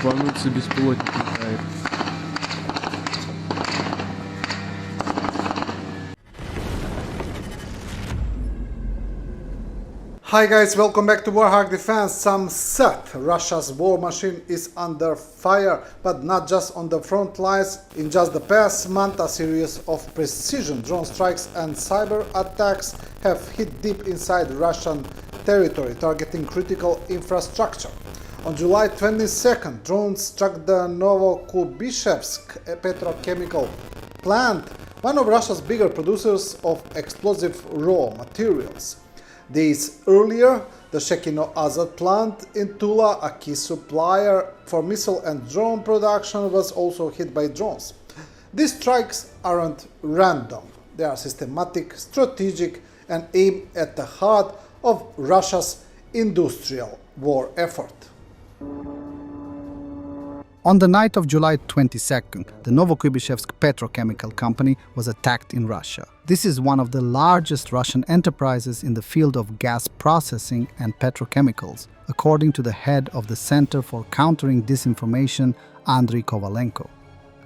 ебануться беспилотник летает. Hi guys, welcome back to Warthog Defense. Some said Russia's war machine is under fire, but not just on the front lines. In just the past month, a series of precision drone strikes and cyber attacks have hit deep inside Russian territory, targeting critical infrastructure. On July 22nd, drones struck the Novokubishevsk petrochemical plant, one of Russia's bigger producers of explosive raw materials. Days earlier, the Shekino Azot plant in Tula, a key supplier for missile and drone production, was also hit by drones. These strikes aren't random. They are systematic, strategic, and aim at the heart of Russia's industrial war effort. On the night of July 22nd, the Novokubishevsk petrochemical company was attacked in Russia. This is one of the largest Russian enterprises in the field of gas processing and petrochemicals, according to the head of the Center for Countering Disinformation, Andriy Kovalenko.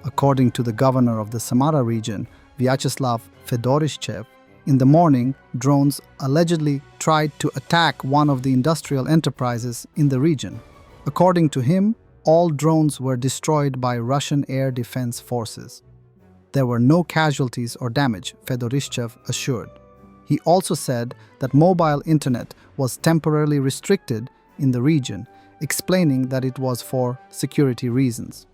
According to the governor of the Samara region, Vyacheslav Fedorishchev, in the morning, drones allegedly tried to attack one of the industrial enterprises in the region. According to him, all drones were destroyed by Russian air defense forces. There were no casualties or damage, Fedorishchev assured. He also said that mobile internet was temporarily restricted in the region, explaining that it was for security reasons.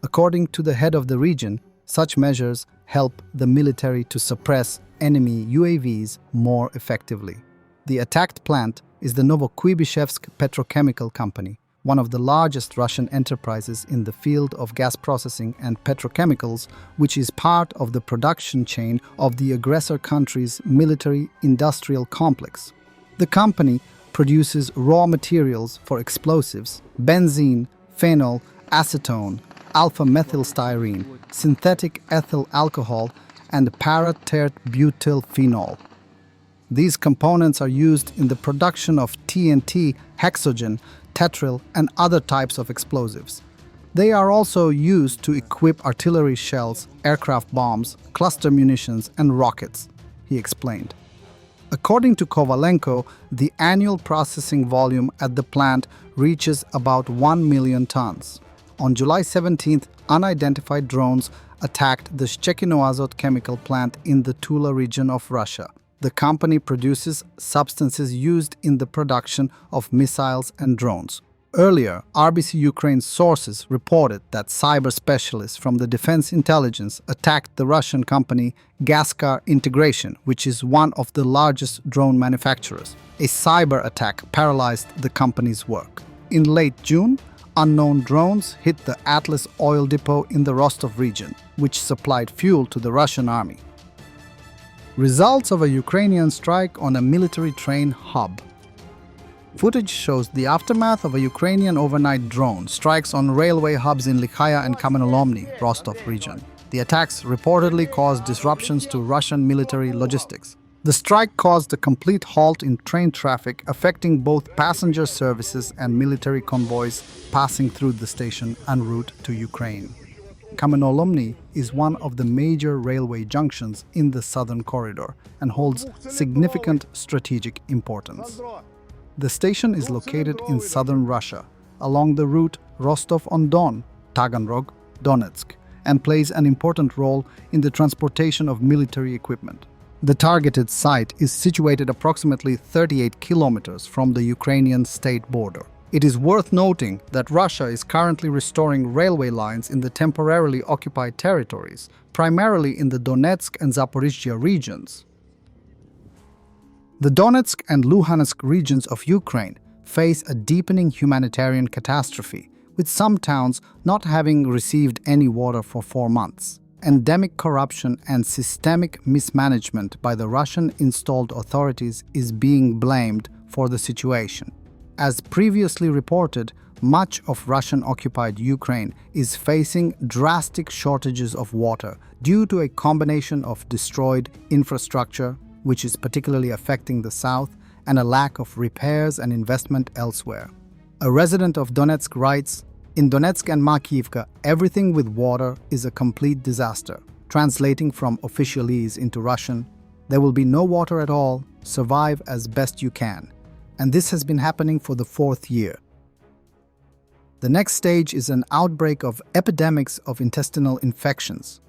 According to the head of the region, such measures help the military to suppress enemy UAVs more effectively. The attacked plant is the Novokubishevsk petrochemical company, one of the largest Russian enterprises in the field of gas processing and petrochemicals, which is part of the production chain of the aggressor country's military-industrial complex. The company produces raw materials for explosives, benzene, phenol, acetone, alpha-methylstyrene, synthetic ethyl alcohol, and para-tert-butyl-phenol. These components are used in the production of TNT, hexogen, tetryl, and other types of explosives. They are also used to equip artillery shells, aircraft bombs, cluster munitions, and rockets, he explained. According to Kovalenko, the annual processing volume at the plant reaches about 1 million tons. On July 17th, unidentified drones attacked the Shekino Azot chemical plant in the Tula region of Russia. The company produces substances used in the production of missiles and drones. Earlier, RBC Ukraine sources reported that cyber specialists from the Defense Intelligence attacked the Russian company Gaskar Integration, which is one of the largest drone manufacturers. A cyber attack paralyzed the company's work. In late June, unknown drones hit the Atlas oil depot in the Rostov region, which supplied fuel to the Russian army. Results of a Ukrainian strike on a military train hub. Footage shows the aftermath of a Ukrainian overnight drone strikes on railway hubs in Likhaya and Kamenolomny, Rostov region. The attacks reportedly caused disruptions to Russian military logistics. The strike caused a complete halt in train traffic, affecting both passenger services and military convoys passing through the station en route to Ukraine. Kamenolomny is one of the major railway junctions in the southern corridor and holds significant strategic importance. The station is located in southern Russia, along the route Rostov-on-Don, Taganrog, Donetsk, and plays an important role in the transportation of military equipment. The targeted site is situated approximately 38 kilometers from the Ukrainian state border. It is worth noting that Russia is currently restoring railway lines in the temporarily occupied territories, primarily in the Donetsk and Zaporizhzhia regions. The Donetsk and Luhansk regions of Ukraine face a deepening humanitarian catastrophe, with some towns not having received any water for 4 months. Endemic corruption and systemic mismanagement by the Russian-installed authorities is being blamed for the situation. As previously reported, much of Russian-occupied Ukraine is facing drastic shortages of water due to a combination of destroyed infrastructure, which is particularly affecting the south, and a lack of repairs and investment elsewhere. A resident of Donetsk writes, In Donetsk and Makivka, everything with water is a complete disaster. Translating from officialese into Russian, there will be no water at all, survive as best you can. And this has been happening for the 4th year. The next stage is an outbreak of epidemics of intestinal infections.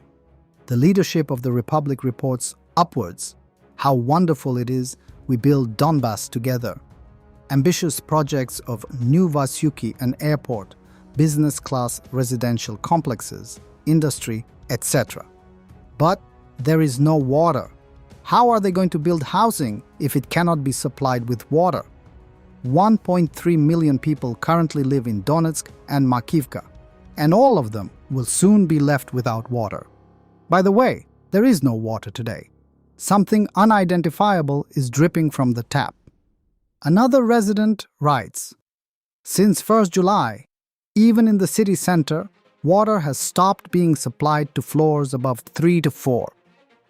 The leadership of the Republic reports upwards how wonderful it is we build Donbass together. Ambitious projects of new Vasyuki, an airport, business-class residential complexes, industry, etc. But there is no water. How are they going to build housing if it cannot be supplied with water? 1.3 million people currently live in Donetsk and Makivka, and all of them will soon be left without water. By the way, there is no water today. Something unidentifiable is dripping from the tap. Another resident writes, "Since 1st July, even in the city center, water has stopped being supplied to floors above 3 to 4.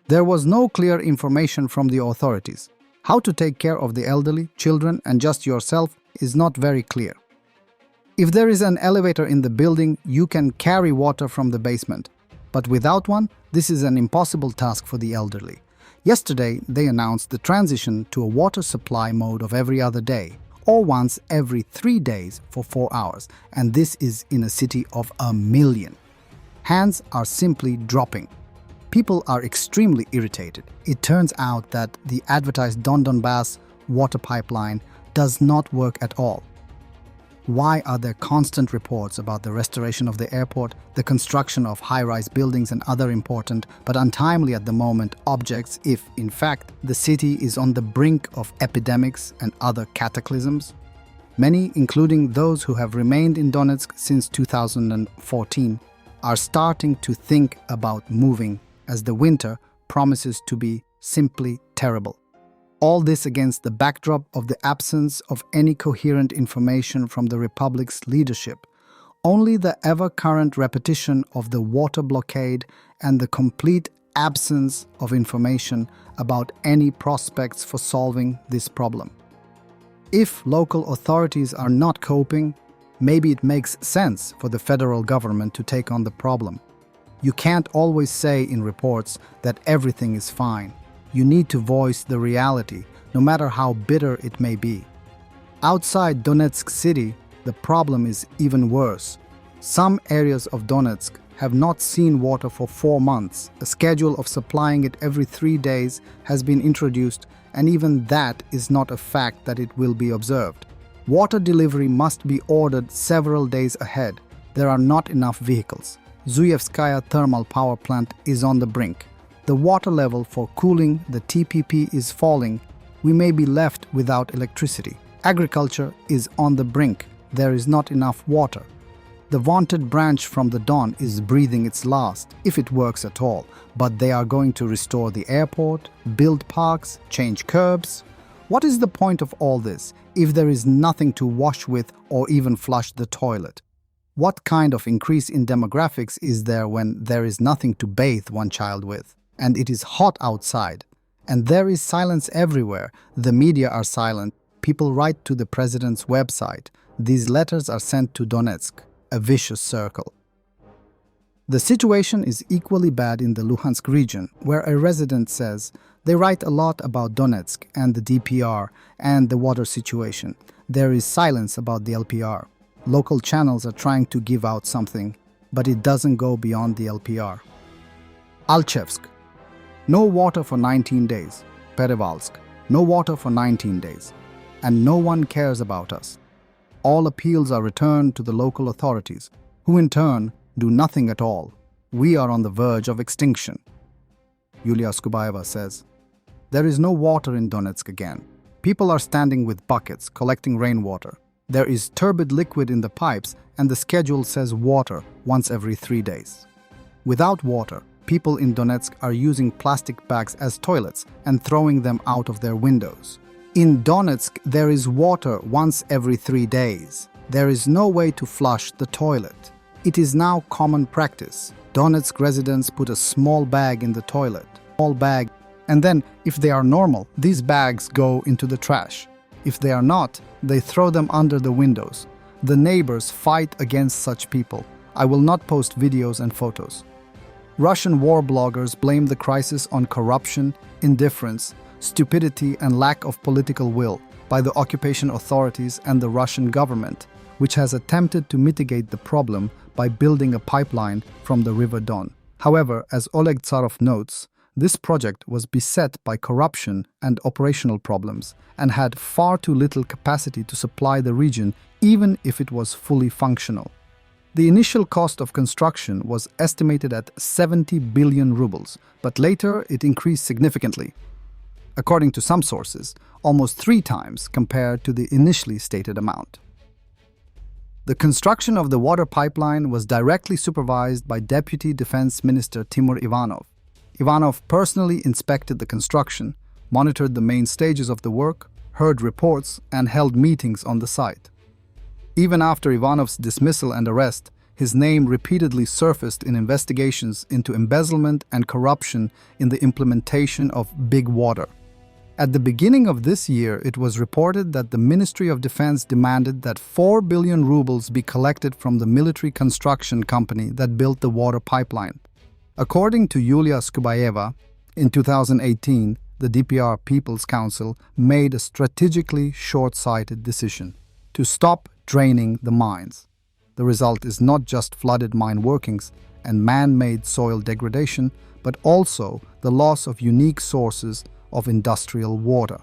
There was no clear information from the authorities. How to take care of the elderly, children, and just yourself is not very clear. If there is an elevator in the building, you can carry water from the basement. But without one, this is an impossible task for the elderly. Yesterday, they announced the transition to a water supply mode of every other day, or once every 3 days for 4 hours, and this is in a city of 1 million. Hands are simply dropping. People are extremely irritated. It turns out that the advertised Donbass water pipeline does not work at all. Why are there constant reports about the restoration of the airport, the construction of high-rise buildings and other important but untimely at the moment objects if, in fact, the city is on the brink of epidemics and other cataclysms? Many, including those who have remained in Donetsk since 2014, are starting to think about moving as the winter promises to be simply terrible. All this against the backdrop of the absence of any coherent information from the Republic's leadership, only the ever-current repetition of the water blockade and the complete absence of information about any prospects for solving this problem. If local authorities are not coping, maybe it makes sense for the federal government to take on the problem. You can't always say in reports that everything is fine. You need to voice the reality, no matter how bitter it may be. Outside Donetsk city, the problem is even worse. Some areas of Donetsk have not seen water for 4 months. A schedule of supplying it every 3 days has been introduced, and even that is not a fact that it will be observed. Water delivery must be ordered several days ahead. There are not enough vehicles. Zuyevskaya thermal power plant is on the brink. The water level for cooling the TPP is falling. We may be left without electricity. Agriculture is on the brink. There is not enough water. The vaunted branch from the Don is breathing its last, if it works at all, but they are going to restore the airport, build parks, change curbs. What is the point of all this if there is nothing to wash with or even flush the toilet? What kind of increase in demographics is there when there is nothing to bathe one child with, and it is hot outside, and there is silence everywhere? The media are silent. People write to the president's website. These letters are sent to Donetsk, a vicious circle. The situation is equally bad in the Luhansk region, where a resident says they write a lot about Donetsk and the DPR and the water situation. There is silence about the LPR. Local channels are trying to give out something, but it doesn't go beyond the LPR. Alchevsk. No water for 19 days. Perevalsk. No water for 19 days. And no one cares about us. All appeals are returned to the local authorities, who in turn do nothing at all. We are on the verge of extinction. Yulia Skubayeva says, there is no water in Donetsk again. People are standing with buckets, collecting rainwater. There is turbid liquid in the pipes, and the schedule says water once every 3 days. Without water, people in Donetsk are using plastic bags as toilets and throwing them out of their windows. In Donetsk, there is water once every 3 days. There is no way to flush the toilet. It is now common practice. Donetsk residents put a small bag in the toilet. And then, if they are normal, these bags go into the trash. If they are not, they throw them under the windows. The neighbors fight against such people. I will not post videos and photos. Russian war bloggers blame the crisis on corruption, indifference, stupidity, and lack of political will by the occupation authorities and the Russian government, which has attempted to mitigate the problem by building a pipeline from the River Don. However, as Oleg Tsarov notes, this project was beset by corruption and operational problems and had far too little capacity to supply the region even if it was fully functional. The initial cost of construction was estimated at 70 billion rubles, but later it increased significantly. According to some sources, almost 3 times compared to the initially stated amount. The construction of the water pipeline was directly supervised by Deputy Defense Minister Timur Ivanov. Ivanov personally inspected the construction, monitored the main stages of the work, heard reports, and held meetings on the site. Even after Ivanov's dismissal and arrest, his name repeatedly surfaced in investigations into embezzlement and corruption in the implementation of Big Water. At the beginning of this year, it was reported that the Ministry of Defense demanded that 4 billion rubles be collected from the military construction company that built the water pipeline. According to Yulia Skubayeva, in 2018, the DPR People's Council made a strategically short-sighted decision to stop draining the mines. The result is not just flooded mine workings and man-made soil degradation, but also the loss of unique sources of industrial water.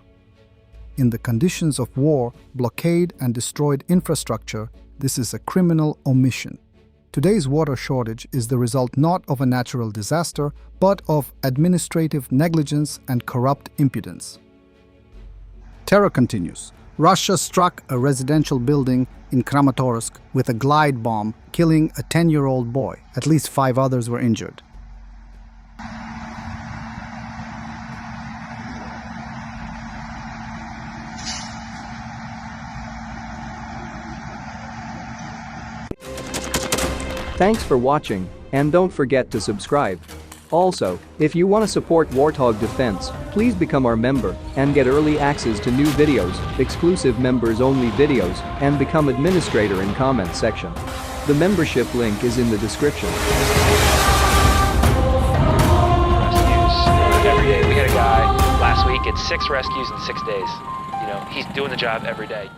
In the conditions of war, blockade, and destroyed infrastructure, this is a criminal omission. Today's water shortage is the result not of a natural disaster, but of administrative negligence and corrupt impudence. Terror continues. Russia struck a residential building in Kramatorsk with a glide bomb, killing a 10-year-old boy. At least 5 others were injured. Thanks for watching, and don't forget to subscribe. Also, if you want to support Warthog Defense, please become our member and get early access to new videos, exclusive members-only videos, and become administrator in comment section. The membership link is in the description. Rescues every day. We had a guy last week at 6 rescues in 6 days. You know, he's doing the job every day.